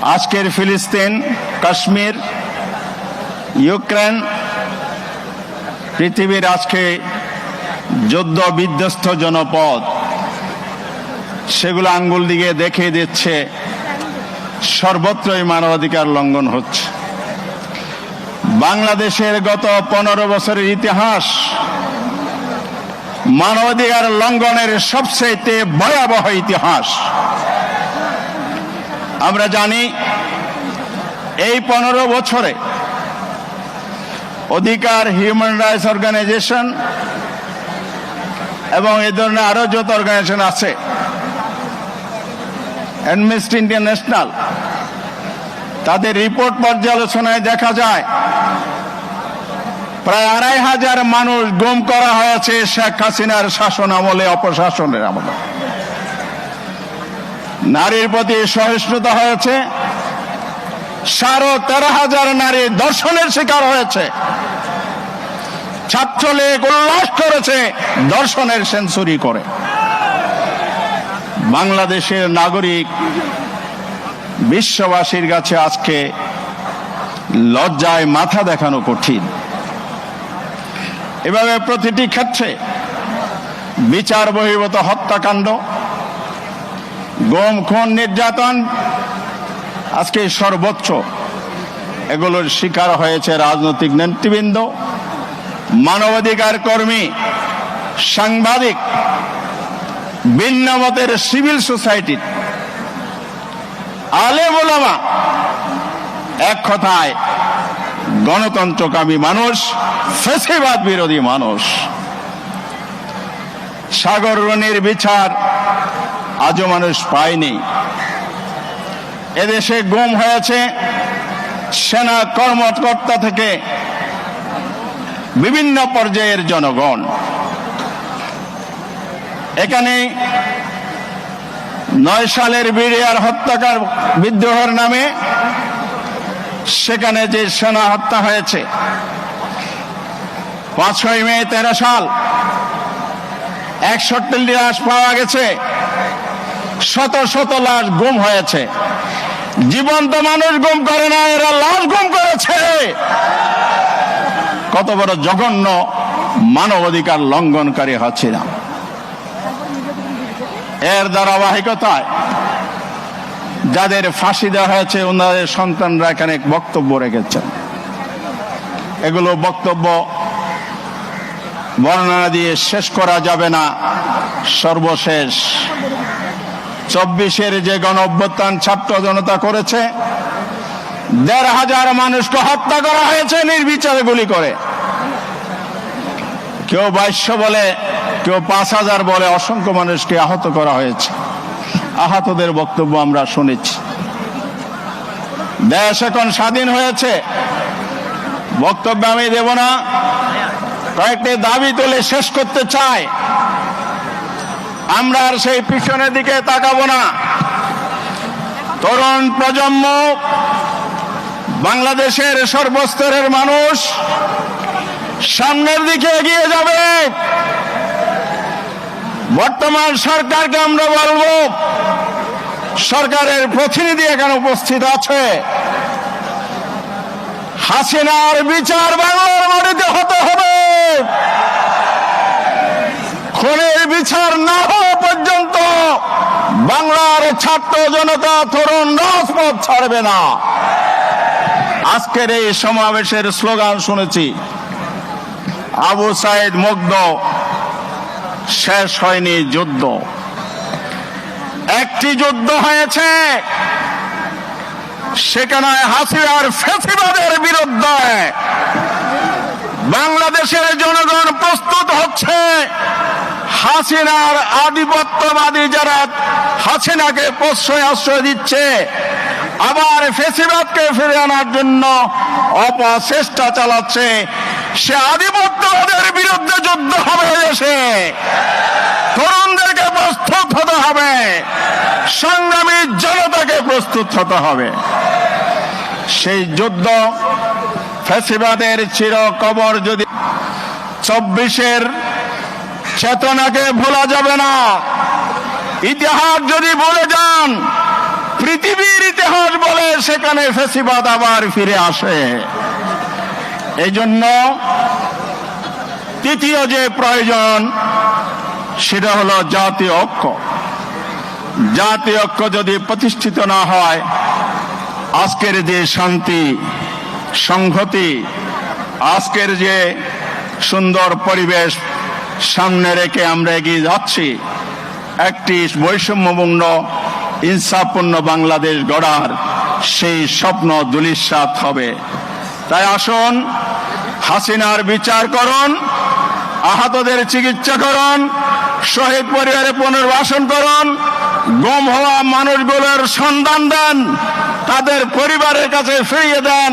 আজকের ফিলিস্তিন, কাশ্মীর, ইউক্রেন পৃথিবীর আজকে যুদ্ধ বিধ্বস্ত জনপদ, সেগুলো আঙ্গুল দিয়ে দেখিয়ে দিচ্ছে সর্বত্রই মানবাধিকার লঙ্ঘন হচ্ছে। বাংলাদেশের গত 15 বছরের ইতিহাস মানবাধিকার লঙ্ঘনের সবচেয়ে ভয়াবহ ইতিহাস। আমরা জানি এই 15 বছরে অধিকার, হিউম্যান রাইটস অর্গানাইজেশন এবং এই ধরনের আরো যত অর্গানাইজেশন আছে, অ্যামনেস্টি ইন্টারন্যাশনাল, তাদের রিপোর্ট পর্যালোচনায় দেখা যায় প্রায় 2500 মানুষ গুম করা হয়েছে শেখ হাসিনার শাসন আমলে, অপশাসনের আমলে। নারীর প্রতি সহিষ্ণুতা হয়েছে, 13,500 নারী ধর্ষণের শিকার হয়েছে। ছাত্রলীগ উল্লাস করেছে ধর্ষণের সেঞ্চুরি করে। বাংলাদেশের নাগরিক বিশ্ববাসীর কাছে আজকে লজ্জায় মাথা দেখানো কঠিন। এভাবে প্রতিটি ক্ষেত্রে বিচার বহির্ভূত হত্যাকাণ্ড, গুম, খুন, নির্যাতন আজকে সর্বোচ্চ, এগুলোর শিকার হয়েছে রাজনৈতিক নেতৃবৃন্দ, মানবাধিকার কর্মী, সাংবাদিক, ভিন্ন মতের সিভিল সোসাইটি, আলেম ওলামা, এক কথায় গণতন্ত্রকামী মানুষ, ফ্যাসিবাদ বিরোধী মানুষ। সাগর রনির বিচার আজও মানুষ পায়নি। এদেশে গুম হয়েছে সেনা কর্মকর্তা থেকে বিভিন্ন পর্যায়ের জনগণ। এখানে 9 সালের বিডিআর হত্যাকার বিদ্রোহের নামে সেখানে যে সেনা হত্যা হয়েছে, 5ই মে 13 সাল 61 লাশ পাওয়া গেছে, শত শত লাশ গুম হয়েছে। জীবন্ত মানুষ গুম করে না, এরা লাশ গুম করেছে। কত বড় জঘন্য মানবাধিকার লঙ্ঘনকারী হচ্ছে না। এর ধারাবাহিকতায় যাদের ফাঁসি দেওয়া হয়েছে ওনাদের সন্তানরা এখানে বক্তব্য রেখেছেন। এগুলো বক্তব্য বর্ণনা দিয়ে শেষ করা যাবে না। সর্বশেষ 24-এর যে গণ অভ্যুত্থান ছাত্র জনতা করেছে, 1,500 মানুষকে হত্যা করা হয়েছে নির্বিচারে গুলি করে। কেউ 2200 বলে, কেউ 5000 বলে, অসংখ্য মানুষকে আহত করা হয়েছে। আহতদের বক্তব্য আমরা শুনেছি। দেশ এখন স্বাধীন হয়েছে, বক্তব্য আমি দেব না, কয়েকটি দাবি তুলে শেষ করতে চাই। আমরা আর সেই পিছনের দিকে তাকাবো না। তরুণ প্রজন্ম, বাংলাদেশের সর্বস্তরের মানুষ সামনের দিকে এগিয়ে যাবে। বর্তমান সরকারকে আমরা বলবো, সরকারের প্রতিনিধি এখানে উপস্থিত আছে, হাসিনার বিচার বাংলার মাটিতে হতে হবে। খুনের বিচার না হওয়া পর্যন্ত বাংলার ছাত্র জনতা, তরুণ রাজপথ ছাড়বে না। আজকের এই সমাবেশের স্লোগান শুনেছি, আবু সাইদ মুগ্ধ, শেষ হয়নি যুদ্ধ। একটি যুদ্ধ হয়েছে, সেখানে হাসিনার ফ্যাসিবাদের বিরুদ্ধে বাংলাদেশের জনগণ প্রস্তুত হচ্ছে। হাসিনার আধিপত্যবাদী যারা হাসিনাকে প্রশ্রয় আশ্রয় দিচ্ছে, আবার ফ্যাসিবাদকে ফিরে আনার জন্য অপচেষ্টা চালাচ্ছে, সে আধিপত্যবাদের বিরুদ্ধে যুদ্ধ হবে। দেশে তরুণদেরকে প্রস্তুত হতে হবে, সংগ্রামী জনতাকে প্রস্তুত হতে হবে। সেই যুদ্ধ, ফ্যাসিবাদের চির কবর যদি 24-এর চেতনাকে ভোলা যাবে না। ইতিহাস যদি ভুলে যান, পৃথিবীর ইতিহাস বলে সেখানে ফ্যাসিবাদ আবার ফিরে আসে। এই জন্য তৃতীয় যে প্রয়োজন সেটা হলো জাতীয় ঐক্য। জাতীয় ঐক্য যদি প্রতিষ্ঠিত না হয়, আজকের যে শান্তি সংহতি, আজকের যে সুন্দর পরিবেশ সামনে রেখে আমরা এগিয়ে যাচ্ছি, একটি বৈষম্যপূর্ণ ইনসাফপূর্ণ বাংলাদেশ গড়ার সেই স্বপ্ন ধূলিসাৎ হবে। তাই আসুন, হাসিনার বিচার করুন, আহতদের চিকিৎসা করুন, শহীদ পরিবারে পুনর্বাসন করুন, গুম হওয়া মানুষগুলোর সন্ধান দেন, তাদের পরিবারের কাছে ফিরিয়ে দেন।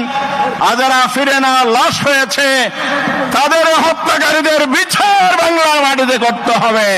আর যারা ফিরে না লাশ হয়েছে, তাদের হত্যাকারীদের বিচার বাংলার মাটিতে করতে হবে।